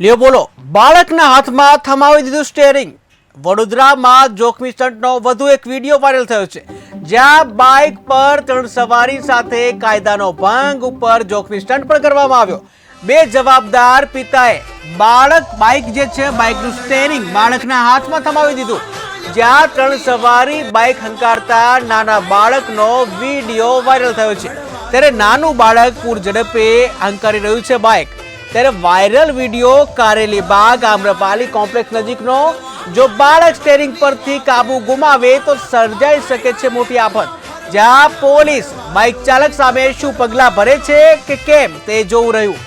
લ્યો બોલો, બાળકના હાથમાં થમાવી દીધું સ્ટીયરિંગ। વડોદરામાં જોખમી સ્ટંટનો વધુ એક વિડીયો વાયરલ થયો છે, જ્યાં બાઇક પર 3 સવારી સાથે કાયદાનો ભંગ ઉપર જોખમી સ્ટંટ પણ કરવામાં આવ્યો। બે જવાબદાર પિતાએ બાઇક જે છે બાઇકનું સ્ટીયરિંગ બાળકના હાથમાં થમાવી દીધું, જ્યાં 3 સવારી બાઇક હંકારતા નાના બાળકનો વિડીયો વાયરલ થયો છે। ત્યારે નાનું બાળક પૂર ઝડપે હંકારી રહ્યું છે બાઇક। ત્યારે viral video Karelibaug Amrapali complex નજીકનો। જો બાળક સ્ટીયરિંગ પરથી કાબુ ગુમાવે તો સર્જાઈ શકે છે મોટી આફત, જ્યાં પોલીસ બાઇક ચાલક સામે શું પગલાં ભરે છે કે કેમ તે જોવું રહ્યું।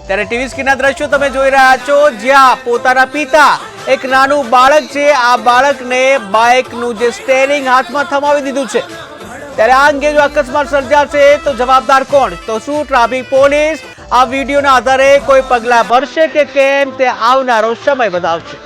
ત્યારે ટીવી સ્ક્રીનના દ્રશ્યો તમે જોઈ રહ્યા છો, જ્યાં પોતાના પિતા એક નાનું બાળક છે, આ બાળકને બાઇકનું જે સ્ટીયરિંગ હાથમાં થમાવી દીધું છે। ત્યારે આ અંગે જો અકસ્માત સર્જાશે તો જવાબદાર કોણ? તો શું ટ્રાફિક પોલીસ આ વિડીયોના આધારે કોઈ પગલાં ભરશે કે કેમ તે આવનારો સમય બતાવશે।